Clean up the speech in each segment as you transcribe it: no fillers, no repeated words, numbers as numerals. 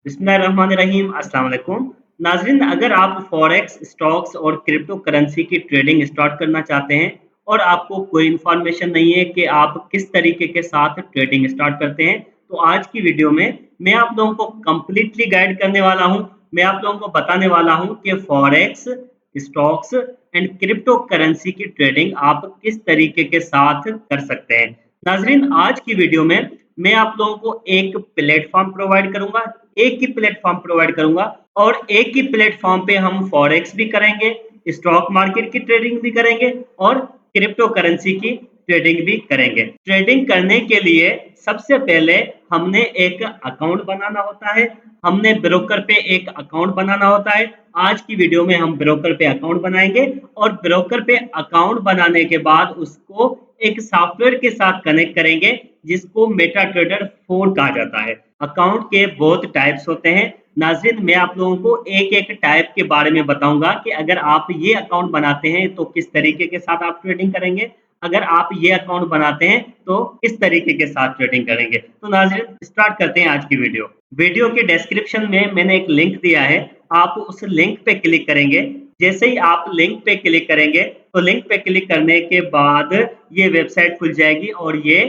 बिस्मिल्लाहिर्रहमानिर्रहीम अस्सलाम वालेकुम। नाज़रीन, अगर आप फॉरेक्स, स्टॉक्स और क्रिप्टो करेंसी की ट्रेडिंग स्टार्ट करना चाहते हैं और आपको कोई इन्फॉर्मेशन नहीं है कि आप किस तरीके के साथ ट्रेडिंग स्टार्ट करते हैं, तो आज की वीडियो में मैं आप लोगों को कंप्लीटली गाइड करने वाला हूँ। मैं आप लोगों को बताने वाला हूँ कि forex, stocks and crypto currency की ट्रेडिंग आप किस तरीके के साथ कर सकते हैं। नाज़रीन, आज की वीडियो में मैं आप लोगों को एक प्लेटफ़ॉर्म प्रोवाइड करूँगा, एक ही प्लेटफ़ॉर्म प्रोवाइड करूँगा और एक ही प्लेटफ़ॉर्म पे हम फॉरेक्स भी करेंगे, स्टॉक मार्केट की ट्रेडिंग भी करेंगे और क्रिप्टो करेंसी की ट्रेडिंग भी करेंगे। ट्रेडिंग करने के लिए सबसे पहले हमने एक अकाउंट बनाना होता है, हमने ब्रोकर पे एक अकाउंट बनाना होता है। आज की वीडियो में हम ब्रोकर पे अकाउंट बनाएँगे और ब्रोकर पे अकाउंट बनाने के बाद उसको एक सॉफ्टवेयर के साथ कनेक्ट करेंगे जिसको मेटाट्रेडर 4 कहा जाता है। अकाउंट के बहुत टाइप्स होते हैं। नाज़रीन, मैं आप लोगों को एक-एक टाइप के बारे में बताऊँगा कि अगर आप ये अकाउंट बनाते हैं तो किस तरीके के साथ आप ट्रेडिंग करेंगे, अगर आप ये अकाउंट बनाते हैं तो किस तरीके के साथ ट्रेडिंग करेंगे। तो नाज़रीन, स्टार्ट करते हैं आज की वीडियो। वीडियो के डिस्क्रिप्शन में मैंने एक लिंक दिया है, आप उस लिंक पे क्लिक करेंगे। जैसे ही आप लिंक पे क्लिक करेंगे, तो लिंक पे क्लिक करने के बाद ये वेबसाइट खुल जाएगी और ये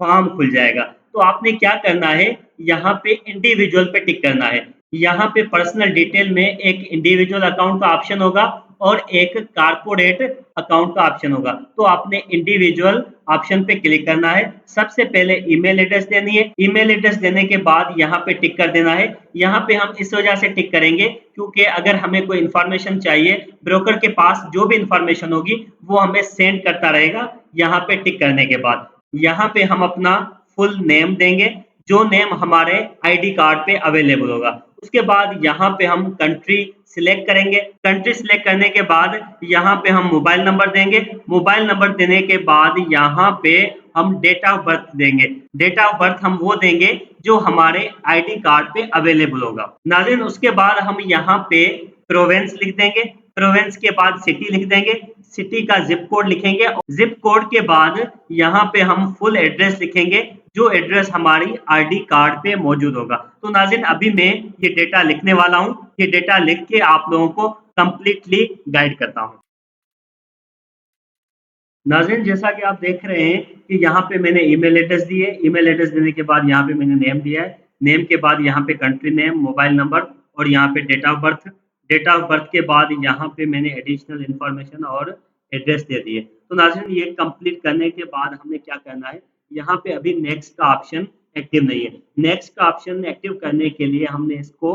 फॉर्म खुल जाएगा। तो आपने क्या करना है, यहाँ पे इंडिविजुअल पे टिक करना है। यहाँ पे पर्सनल डिटेल में एक इंडिविजुअल अकाउंट का ऑप्शन होगा और एक कॉर्पोरेट अकाउंट का ऑप्शन होगा। तो आपने इंडिविजुअल ऑप्शन पे क्लिक करना है। सबसे पहले ईमेल एड्रेस देनी है। ईमेल एड्रेस देने के बाद यहाँ पे टिक कर देना है। यहाँ पे हम इस वजह से टिक करेंगे क्योंकि अगर हमें कोई इन्फॉर्मेशन चाहिए, ब्रोकर के पास जो भी इन्फॉर्मेशन होगी, वो हमें सेंड करता रहेगा यहाँ पे टिक करने के बाद। यहाँ पे हम अपना फुल नेम देंगे, जो नेम हमारे आईडी कार्ड पे अवेलेबल होगा। उसके बाद यहाँ पे हम कंट्री सिलेक्ट करेंगे। कंट्री सिलेक्ट करने के बाद यहाँ पे हम मोबाइल नंबर देंगे। मोबाइल नंबर देने के बाद यहाँ पे हम डेट ऑफ बर्थ देंगे। डेट ऑफ बर्थ हम वो देंगे जो हमारे आईडी कार्ड पे अवेलेबल होगा। नाज़रीन, उसके बाद हम यहाँ पे प्रोविंस लिख देंगे। प्रोविंस के बाद सिटी लिख देंगे। सिटी का ज़िप कोड लिखेंगे। ज़िप कोड के बाद यहाँ पे हम फुल एड्रेस लिखेंगे, जो एड्रेस हमारी आईडी कार्ड पे मौजूद होगा। तो नाज़रीन, अभी मैं ये डेटा लिखने वाला हूँ। ये डेटा लिख के आप लोगों को कंप्लीटली गाइड करता हूँ। नाज़रीन, जैसा कि आप देख रहे हैं कि यहाँ पे मैंने ईमेल एड्रेस दी है। ईमेल एड्रेस देने के बाद यहाँ पे मैंने नेम दिया है। नेम के बाद यहाँ पे कंट्री नेम, मोबाइल नंबर और यहाँ पे date of birth. Date of birth के बाद यहाँ पे मैंने एडिशनल इन्फॉर्मेशन और एड्रेस दे दिए। तो नाज़रीन, ये कंप्लीट करने के बाद हमें क्या करना है, यहाँ पे अभी नेक्स्ट का ऑप्शन एक्टिव नहीं है। नेक्स्ट का ऑप्शन एक्टिव करने के लिए हमने इसको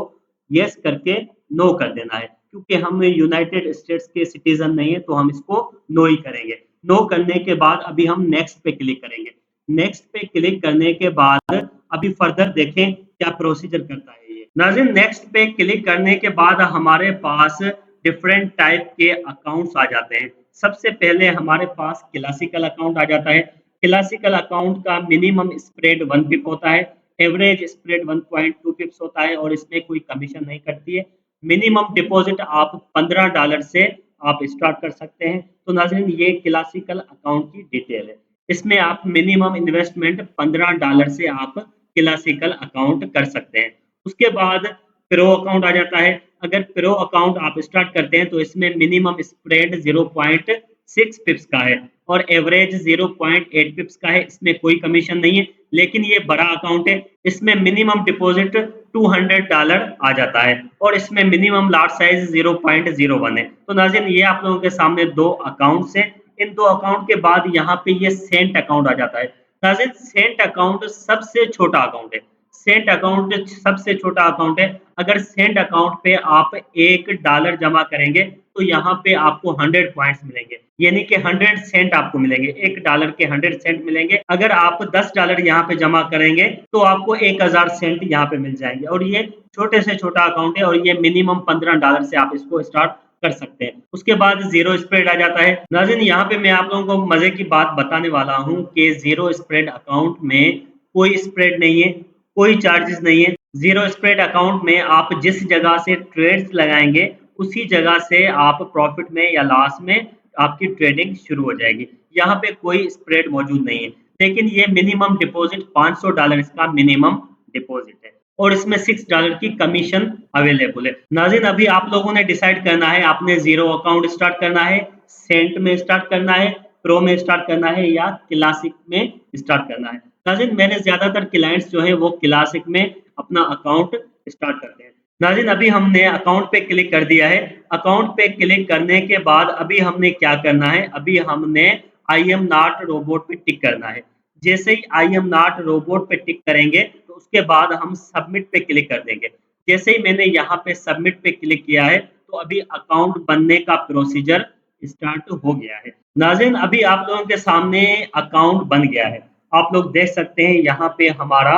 येस करके नो कर देना है, क्योंकि हम यूनाइटेड स्टेट्स के सिटीज़न नहीं है, तो हम इसको नो ही करेंगे। नो करने के बाद अभी हम नेक्स्ट पे क्लिक करेंगे। नेक्स्ट पे क्लिक करने के बाद अभी फर्दर देखें क्या प्रोसीजर करता है ये। नाज़रीन, नेक्स्ट पे क्लिक करने के बाद हमारे पास डिफरेंट टाइप के अकाउंट्स आ जाते हैं। सबसे पहले हमारे पास क्लासिकल अकाउंट आ जाता है। क्लासिकल अकाउंट का मिनिमम स्प्रेड 1 पिप होता है, एवरेज स्प्रेड 1.2 पिप्स होता है और इसमें कोई कमीशन नहीं कटती है। मिनिमम डिपॉज़िट आप $15 से आप स्टार्ट कर सकते हैं। तो नाज़रीन, ये क्लासिकल अकाउंट की डिटेल है। इसमें आप मिनिमम इन्वेस्टमेंट $15 से आप क्लासिकल अकाउंट कर सकते हैं। उसके बाद प्रो अकाउंट आ जाता है। अगर प्रो अकाउंट आप स्टार्ट करते हैं तो इसमें मिनिमम स्प्रेड 0.6 पिप्स का है और एवरेज 0.8 पिप्स का है। इसमें कोई कमीशन नहीं है, लेकिन ये बड़ा अकाउंट है। इसमें मिनिमम डिपॉज़िट $200 आ जाता है और इसमें मिनिमम लॉट साइज़ 0.01 है। तो नाज़रीन, ये आप लोगों के सामने 2 अकाउंट्स हैं। इन 2 अकाउंट के बाद यहाँ पे ये सेंट अकाउंट आ जाता है। नाज़रीन, सेंट अकाउंट सबसे छोटा अकाउंट है। सेंट अकाउंट सबसे छोटा अकाउंट है। अगर सेंट अकाउंट पे आप $1 जमा करेंगे, तो यहाँ पे आपको 100 पॉइंट्स मिलेंगे, यानी कि 100 सेंट आपको मिलेंगे। $1 के 100 सेंट मिलेंगे। अगर आप $10 यहाँ पे जमा करेंगे, तो आपको 1000 सेंट यहाँ पे मिल जाएँगे और ये छोटे से छोटा अकाउंट है और ये मिनिमम $15 से आप इसको स्टार्ट कर सकते हैं। उसके बाद ज़ीरो स्प्रेड आ जाता है। नाज़रीन, यहाँ पे मैं आप लोगों को मज़े की बात बताने वाला हूँ कि ज़ीरो स्प्रेड अकाउंट में कोई स्प्रेड नहीं है, कोई चार्जेज़ नहीं है। ज़ीरो स्प्रेड अकाउंट में आप जिस जगह से ट्रेड्स लगाएँगे, उसी जगह से आप प्रॉफ़िट में या लॉस में आपकी ट्रेडिंग शुरू हो जाएगी। यहाँ पे कोई स्प्रेड मौजूद नहीं है, लेकिन ये मिनिमम डिपॉज़िट $500 इसका मिनिमम डिपॉज़िट है। और इसमें $6 की कमीशन अवेलेबल है। नाज़रीन अभी आप लोगों ने डिसाइड करना है आपने ज़ीरो अकाउंट स्टार्ट करना है, सेंट में स्टार्ट करना है, प्रो में स्टार्ट करना है या क्लासिक में स्टार्ट करना है। नाज़रीन मैंने ज़्यादातर क्लाइंट्स जो हैं वो क्लासिक में अपना अकाउंट स्टार्ट करते हैं। नाज़रीन अभी हमने अकाउंट पे क्लिक कर दिया है। अकाउंट पे क्लिक करने के बाद अभी हमने क्या करना है, अभी हमने आई एम नॉट रोबोट पे टिक करना है। जैसे ही आई एम नॉट रोबोट पे टिक करेंगे, तो उसके बाद हम सबमिट पे क्लिक कर देंगे। जैसे ही मैंने यहाँ पे सबमिट पे क्लिक किया है, तो अभी अकाउंट बनने का प्रोसीजर स्टार्ट हो गया है। नाज़रीन अभी आप लोगों के सामने अकाउंट बन गया है। आप लोग देख सकते हैं यहाँ पे हमारा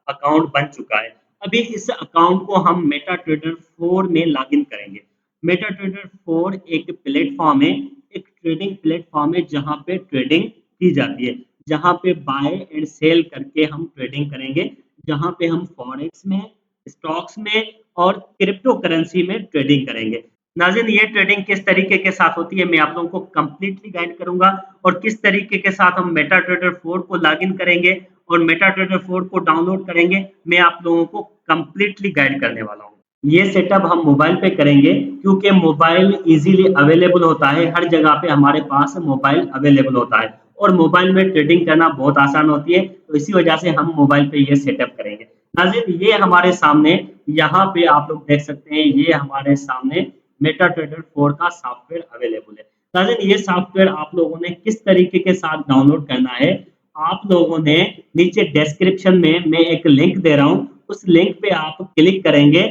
अकाउंट बन चुका है। अभी इस अकाउंट को हम मेटाट्रेडर 4 में लॉगिन करेंगे। मेटाट्रेडर 4 एक प्लेटफ़ॉर्म है, एक ट्रेडिंग प्लेटफ़ॉर्म है जहाँ पे ट्रेडिंग की जाती है। जहाँ पे बाय एंड सेल करके हम ट्रेडिंग करेंगे, जहाँ पे हम फॉरेक्स में, स्टॉक्स में और क्रिप्टो करेंसी में ट्रेडिंग करेंगे। नाज़रीन ये ट्रेडिंग किस तरीके के साथ होती है मैं आप लोगों को कंप्लीटली गाइड करूँगा और किस तरीके के साथ हम मेटाट्रेडर 4 को लॉगिन करेंगे और मेटाट्रेडर 4 को डाउनलोड करेंगे, मैं आप लोगों को कंप्लीटली गाइड करने वाला हूँ। ये सेटअप हम मोबाइल पे करेंगे क्योंकि मोबाइल ईज़िली अवेलेबल होता है, हर जगह पे हमारे पास मोबाइल अवेलेबल होता है और मोबाइल में ट्रेडिंग करना बहुत आसान होती है, तो इसी वजह से हम मोबाइल पे ये सेटअप करेंगे। नाज़रीन ये हमारे सामने यहाँ पे आप लोग देख सकते हैं, ये हमारे सामने मेटाट्रेडर 4 का सॉफ्टवेयर अवेलेबल है। नाज़रीन ये सॉफ्टवेयर आप लोगों ने किस तरीके के साथ डाउनलोड करना है, आप लोगों ने नीचे डिस्क्रिप्शन में मैं एक लिंक दे रहा हूँ, उस लिंक पे आप क्लिक करेंगे,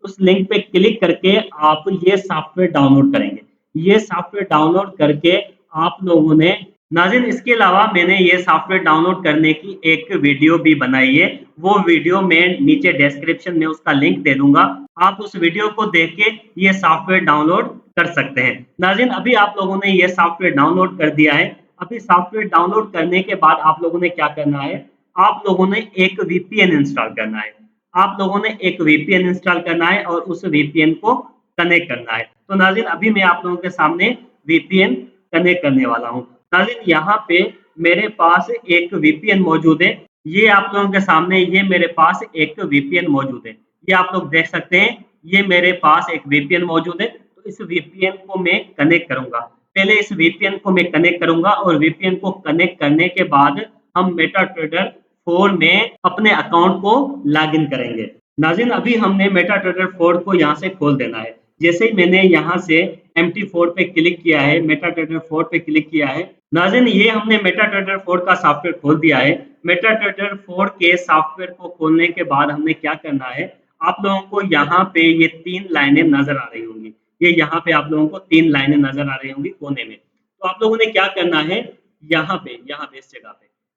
उस लिंक पे क्लिक करके आप ये सॉफ्टवेयर डाउनलोड करेंगे। ये सॉफ्टवेयर डाउनलोड करके आप लोगों ने नाज़रीन इसके अलावा मैंने ये सॉफ्टवेयर डाउनलोड करने की एक वीडियो भी बनाई है, वो वीडियो मैं नीचे डिस्क्रिप्शन में उसका लिंक दे दूँगा। आप उस वीडियो को देख के ये सॉफ्टवेयर डाउनलोड कर सकते हैं। नाज़रीन अभी आप लोगों ने ये सॉफ्टवेयर डाउनलोड कर दिया है, अभी सॉफ्टवेयर डाउनलोड करने के बाद आप लोगों ने क्या करना है, आप लोगों ने एक वीपीएन इंस्टॉल करना है। आप लोगों ने एक वीपीएन इंस्टॉल करना है और उस वीपीएन को कनेक्ट करना है। तो नाज़रीन अभी मैं आप लोगों के सामने वीपीएन कनेक्ट करने वाला हूँ। नाज़रीन यहाँ पे मेरे पास एक वीपीएन मौजूद है। ये आप लोगों के सामने ये मेरे पास एक वीपीएन मौजूद है। ये आप लोग देख सकते हैं, ये मेरे पास एक वीपीएन मौजूद है। तो इस वीपीएन को मैं कनेक्ट करूँगा। पहले इस वीपीएन को मैं कनेक्ट करूँगा और वीपीएन को कनेक्ट करने के बाद हम मेटाट्रेडर 4 में अपने अकाउंट को लॉगिन करेंगे। नाज़रीन अभी हमने मेटाट्रेडर 4 को यहाँ से खोल देना है। जैसे ही मैंने यहाँ से MT4 पे क्लिक किया है, मेटाट्रेडर 4 पे क्लिक किया है, नाज़रीन ये हमने मेटाट्रेडर 4 का सॉफ्टवेयर खोल दिया है। मेटाट्रेडर 4 के सॉफ्टवेयर को खोलने के बाद हमने क्या करना है, आप लोगों को यहाँ पे ये 3 लाइनें नज़र आ रही होंगी। ये यहाँ पे आप लोगों को 3 लाइनें नज़र आ रही होंगी कोने में। तो आप लोगों ने क्या करना है, यहाँ पे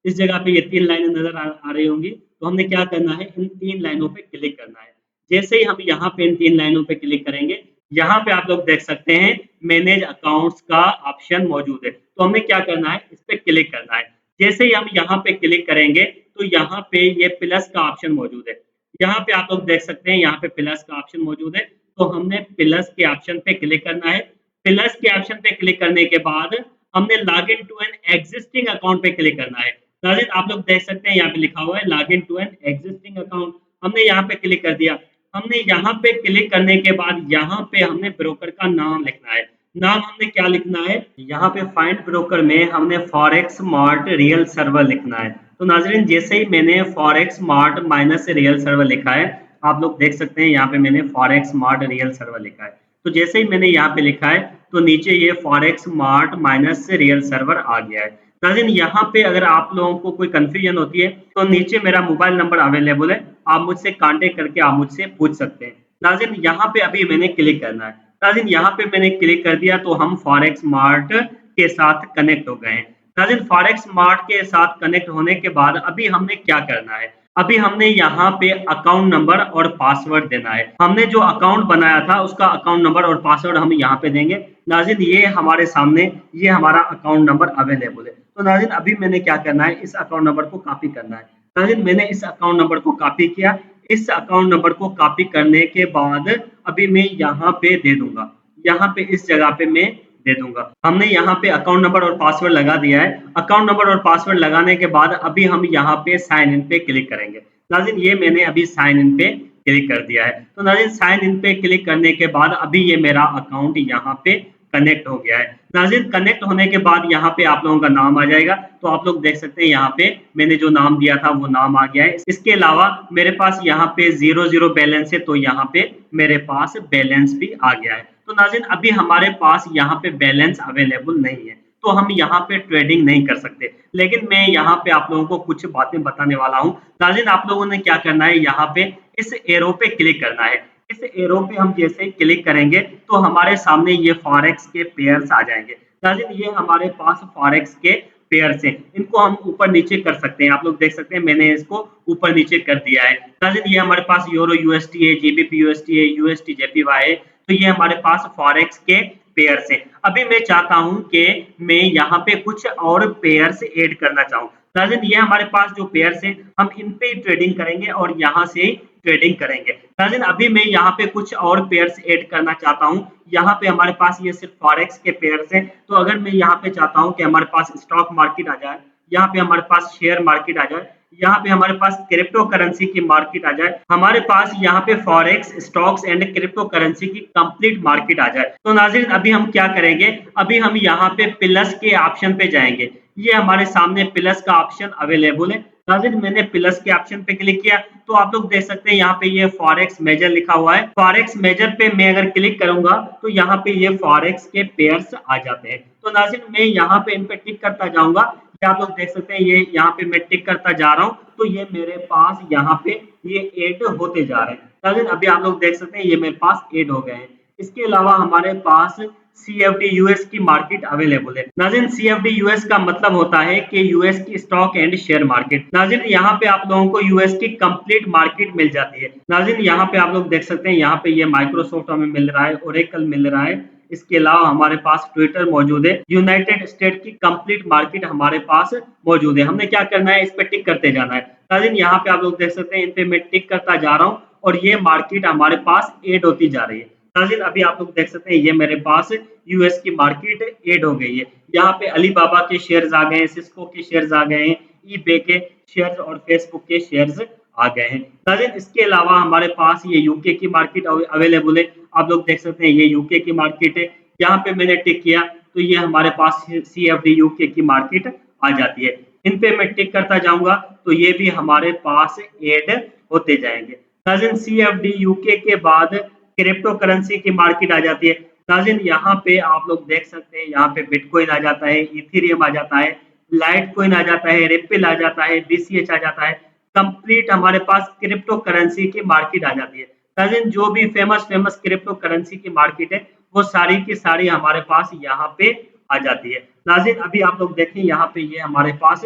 इस जगह पे ये 3 लाइनें नज़र आ रही होंगी, तो हमने क्या करना है, इन 3 लाइनों पे क्लिक करना है। जैसे ही हम यहाँ पे इन 3 लाइनों पे क्लिक करेंगे, यहाँ पे आप लोग देख सकते हैं मैनेज अकाउंट्स का ऑप्शन मौजूद है। तो हमें क्या करना है, इस पे क्लिक करना है। जैसे ही हम यहाँ पे क्लिक करेंगे, तो यहाँ पे ये प्लस का ऑप्शन मौजूद है। यहाँ पे आप लोग देख सकते हैं, यहाँ पे प्लस का ऑप्शन मौजूद है, तो हमने प्लस के ऑप्शन पे क्लिक करना है। प्लस के ऑप्शन पे क्लिक करने के बाद हमने login to an existing account पे क्लिक करना है। नाज़रीन आप लोग देख सकते हैं यहाँ पे लिखा हुआ है login to an existing account. हमने यहाँ पे क्लिक कर दिया। हमने यहाँ पे क्लिक करने के बाद यहाँ पे हमने ब्रोकर का नाम लिखना है। नाम हमने क्या लिखना है? यहाँ पे फाइंड ब्रोकर में हमने फॉरेक्स मार्ट रियल सर्वर लिखना है। तो नाज़रीन जैसे ही मैंने forex mart minus real server लिखा है, आप लोग देख सकते हैं यहाँ पे मैंने फॉरेक्स मार्ट रियल सर्वर लिखा है। तो जैसे ही मैंने यहाँ पे लिखा है, तो नीचे ये forex mart minus real server आ गया है। नाज़रीन यहाँ पे अगर आप लोगों को कोई कन्फ्यूजन होती है, तो नीचे मेरा मोबाइल नंबर अवेलेबल है, आप मुझसे कॉन्टैक्ट करके आप मुझसे पूछ सकते हैं। नाज़रीन यहाँ पे अभी मैंने क्लिक करना है। नाज़रीन यहाँ पे मैंने क्लिक कर दिया तो हम फॉरेक्स मार्ट के साथ कनेक्ट हो गए हैं। नाज़रीन फॉरेक्स मार्ट के साथ कनेक्ट होने के बाद अभी हमने क्या करना है? अभी हमने यहाँ पे अकाउंट नंबर और पासवर्ड देना है। हमने जो अकाउंट बनाया था उसका अकाउंट नंबर और पासवर्ड हम यहाँ पे देंगे। नाज़रीन ये हमारे सामने ये हमारा अकाउंट नंबर अवेलेबल है। तो नाज़रीन अभी मैंने क्या करना है, इस अकाउंट नंबर को कॉपी करना है। नाज़रीन मैंने इस अकाउंट नंबर को कॉपी किया। इस अकाउंट नंबर को कॉपी करने के बाद अभी मैं यहाँ पे दे दूँगा। यहाँ पे इस जगह पे मैं दे दूँगा। हमने यहाँ पे अकाउंट नंबर और पासवर्ड लगा दिया है। अकाउंट नंबर और पासवर्ड लगाने के बाद अभी हम यहाँ पे साइन इन पे क्लिक करेंगे। नाज़रीन ये मैंने अभी साइन इन पे क्लिक कर दिया है। तो नाज़रीन साइन इन पे क्लिक करने के बाद अभी ये मेरा अकाउंट यहाँ पे कनेक्ट हो गया है। नाज़रीन कनेक्ट होने के बाद यहाँ पे आप लोगों का नाम आ जाएगा, तो आप लोग देख सकते हैं यहाँ पे मैंने जो नाम दिया था वो नाम आ गया है। इसके अलावा मेरे पास यहाँ पे 0 बैलेंस है, तो यहाँ पे मेरे पास बैलेंस भी आ गया है। तो नाज़रीन अभी हमारे पास यहाँ पे बैलेंस अवेलेबल नहीं है, तो हम यहाँ पे ट्रेडिंग नहीं कर सकते। लेकिन मैं यहाँ पे आप लोगों को कुछ बातें बताने वाला हूँ। नाज़रीन आप लोगों ने क्या करना है, यहाँ पे इस एरो पे क्लिक करना है। इस एरो पे हम जैसे ही क्लिक करेंगे तो हमारे सामने ये फॉरेक्स के पेयर्स आ जाएँगे। नाज़रीन ये हमारे पास फॉरेक्स के पेयर्स हैं, इनको हम ऊपर-नीचे कर सकते हैं। आप लोग देख सकते हैं मैंने इसको ऊपर-नीचे कर दिया है। नाज़रीन ये हमारे पास यूरो यूएसडी है, जीबीपी यूएसडी है, यूएसडी जेपीवाई है, तो ये हमारे पास फॉरेक्स के पेयर्स हैं। अभी मैं चाहता हूँ कि मैं यहाँ पे कुछ और पेयर्स ऐड करना चाहूँ। नाज़रीन ये हमारे पास जो पेयर्स हैं, हम इन पे ही ट्रेडिंग करेंगे और यहाँ से ही ट्रेडिंग करेंगे। नाज़रीन अभी मैं यहाँ पे कुछ और पेयर्स ऐड करना चाहता हूँ। यहाँ पे हमारे पास ये सिर्फ़ फॉरेक्स के पेयर्स हैं, तो अगर मैं यहाँ पे चाहता हूँ कि हमारे पास स्टॉक मार्केट आ जाए, यहाँ पे हमारे पास शेयर मार्केट आ जाए, यहाँ पे हमारे पास क्रिप्टो करेंसी की मार्केट आ जाए, हमारे पास यहाँ पे forex, stocks and crypto currency की कंप्लीट मार्केट आ जाए। तो नाज़रीन अभी हम क्या करेंगे, अभी हम यहाँ पे प्लस के ऑप्शन पे जाएँगे। ये हमारे सामने प्लस का ऑप्शन अवेलेबल है। नाज़रीन मैंने प्लस के ऑप्शन पे क्लिक किया, तो आप लोग देख सकते हैं यहाँ पे ये फॉरेक्स मेजर लिखा हुआ है। फॉरेक्स मेजर पे मैं अगर क्लिक करूँगा, तो यहाँ पे ये फॉरेक्स के पेयर्स आ जाते हैं। तो नाज़रीन मैं यहाँ पे इन पे टिक करता जाऊँगा, ये आप लोग देख सकते हैं ये यहाँ पे मैं टिक करता जा रहा हूँ, तो ये मेरे पास यहाँ पे ये ऐड होते जा रहे हैं। नाज़रीन अभी आप लोग देख सकते हैं ये मेरे पास ऐड हो गए हैं। इसके अलावा हमारे पास सीएफडी यूएस की मार्केट अवेलेबल है। नाज़रीन सीएफडी यूएस का मतलब होता है कि यूएस की स्टॉक एंड शेयर मार्केट। नाज़रीन यहाँ पे आप लोगों को यूएस की कंप्लीट मार्केट मिल जाती है। नाज़रीन यहाँ पे आप लोग देख सकते हैं यहाँ पे ये माइक्रोसॉफ्ट हमें मिल रहा है, ओरेकल मिल रहा है। इसके अलावा हमारे पास ट्विटर मौजूद है। यूनाइटेड स्टेट की कंप्लीट मार्केट हमारे पास मौजूद है। हमने क्या करना है, इस पे टिक करते जाना है। नाज़रीन यहाँ पे आप लोग देख सकते हैं इन पे मैं टिक करता जा रहा हूँ और ये मार्केट हमारे पास ऐड होती जा रही है। नाज़रीन अभी आप लोग देख सकते हैं ये मेरे पास यूएस की मार्केट ऐड हो गई है। यहाँ पे अलीबाबा के शेयर्स आ गए हैं, सिस्को के शेयर्स आ गए हैं, ईबे के शेयर्स और फेसबुक के शेयर्स आ गए हैं। नाज़रीन इसके अलावा हमारे पास ये यूके की मार्केट अवेलेबल है। आप लोग देख सकते हैं ये यूके की मार्केट है। यहाँ पे मैंने टिक किया तो ये हमारे पास सीएफडी यूके की मार्केट आ जाती है। इन पे मैं टिक करता जाऊँगा तो ये भी हमारे पास ऐड होते जाएँगे। नाज़रीन सीएफडी यूके के बाद क्रिप्टो करेंसी की मार्केट आ जाती है। नाज़रीन यहाँ पे आप लोग देख सकते हैं यहाँ पे बिटकॉइन आ जाता है, इथेरियम आ जाता है, लाइटकॉइन आ जाता है, रिपल आ जाता है, बीसीएच आ जाता है। कंप्लीट हमारे पास क्रिप्टो करेंसी की मार्केट आ जाती है। नाज़रीन जो भी फेमस क्रिप्टो करेंसी की मार्केट है, वो सारी की सारी हमारे पास यहाँ पे आ जाती है। नाज़रीन अभी आप लोग देखें यहाँ पे ये हमारे पास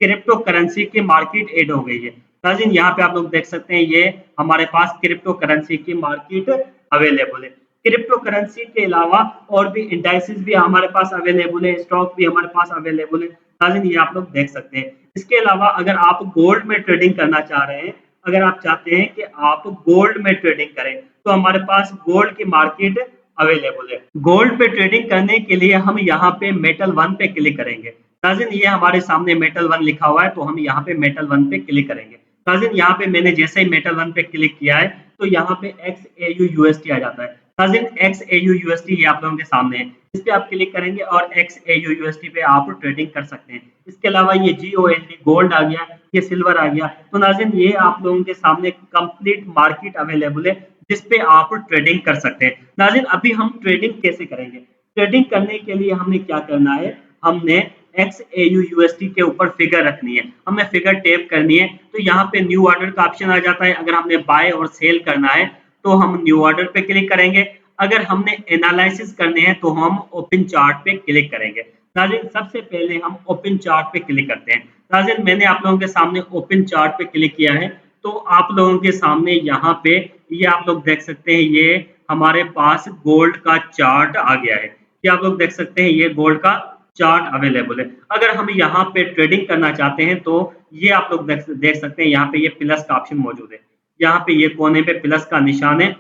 क्रिप्टो करेंसी की मार्केट ऐड हो गई है। नाज़रीन यहाँ पे आप लोग देख सकते हैं ये हमारे पास क्रिप्टो करेंसी की मार्केट अवेलेबल है। क्रिप्टो करेंसी के अलावा और भी इंडाइसेस भी हमारे पास अवेलेबल है, स्टॉक भी हमारे पास अवेलेबल है। नाज़रीन ये आप लोग देख सकते हैं। इसके अलावा अगर आप गोल्ड में ट्रेडिंग करना चाह रहे हैं, अगर आप चाहते हैं कि आप गोल्ड में ट्रेडिंग करें, तो हमारे पास गोल्ड की मार्केट अवेलेबल है। गोल्ड पे ट्रेडिंग करने के लिए हम यहाँ पे मेटल 1 पे क्लिक करेंगे। नाज़रीन ये हमारे सामने मेटल 1 लिखा हुआ है, तो हम यहाँ पे मेटल 1 पे क्लिक करेंगे। नाज़रीन यहाँ पे मैंने जैसे ही मेटल 1 पे क्लिक किया है, तो यहाँ पे XAU USD आ जाता है। नाज़रीन XAU USD ये आप लोगों के सामने है। इस पे आप क्लिक करेंगे और XAU USD पे आप ट्रेडिंग कर सकते हैं। इसके अलावा ये GOLD गोल्ड आ गया, ये सिल्वर आ गया। तो नाज़रीन ये आप लोगों के सामने कंप्लीट मार्केट अवेलेबल है, जिस पे आप ट्रेडिंग कर सकते हैं। नाज़रीन अभी हम ट्रेडिंग कैसे करेंगे? ट्रेडिंग करने के लिए हमने क्या करना है, हमने XAU USD के ऊपर फिगर रखनी है, हमें फिगर टैप करनी है, तो यहाँ पे न्यू ऑर्डर का ऑप्शन आ जाता है। अगर हमने बाय और सेल करना है, तो हम न्यू ऑर्डर पे क्लिक करेंगे। अगर हमने एनालिसिस करने हैं, तो हम ओपन चार्ट पे क्लिक करेंगे। नाज़रीन सबसे पहले हम ओपन चार्ट पे क्लिक करते हैं। नाज़रीन मैंने आप लोगों के सामने ओपन चार्ट पे क्लिक किया है, तो आप लोगों के सामने यहाँ पे ये आप लोग देख सकते हैं ये हमारे पास गोल्ड का चार्ट आ गया है। ये आप लोग देख सकते हैं ये गोल्ड का चार्ट अवेलेबल है। अगर हम यहाँ पे ट्रेडिंग करना चाहते हैं, तो ये आप लोग देख सकते हैं यहाँ पे ये प्लस का ऑप्शन मौजूद है। यहाँ पे ये कोने पे प्लस का निशान है,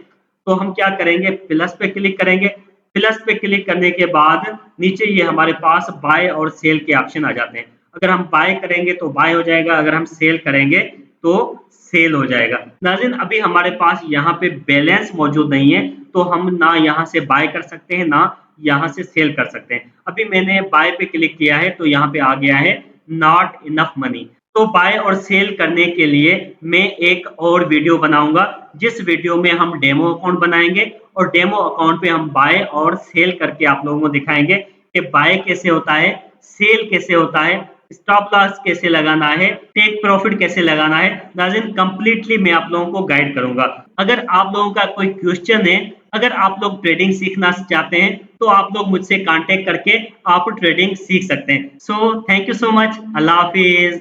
तो हम क्या करेंगे प्लस पे क्लिक करेंगे। प्लस पे क्लिक करने के बाद नीचे ये हमारे पास बाय और सेल के ऑप्शन आ जाते हैं। अगर हम बाय करेंगे तो बाय हो जाएगा, अगर हम सेल करेंगे तो सेल हो जाएगा। नाज़रीन अभी हमारे पास यहाँ पे बैलेंस मौजूद नहीं है, तो हम ना यहाँ से बाय कर सकते हैं, ना यहाँ से सेल कर सकते हैं। अभी मैंने बाय पे क्लिक किया है, तो यहाँ पे आ गया है नॉट इनफ मनी। तो बाय और सेल करने के लिए मैं एक और वीडियो बनाऊँगा, जिस वीडियो में हम डेमो अकाउंट बनाएँगे और डेमो अकाउंट पे हम बाय और सेल करके आप लोगों को दिखाएँगे कि बाय कैसे होता है, सेल कैसे होता है, स्टॉप लॉस कैसे लगाना है, टेक प्रॉफिट कैसे लगाना है। नाज़रीन कंप्लीटली मैं आप लोगों को गाइड करूँगा। अगर आप लोगों का कोई क्वेश्चन है, अगर आप लोग ट्रेडिंग सीखना चाहते हैं, तो आप लोग मुझसे कॉन्टैक्ट करके आप ट्रेडिंग सीख सकते हैं। So thank you so much. अल्लाह हाफ़िज़।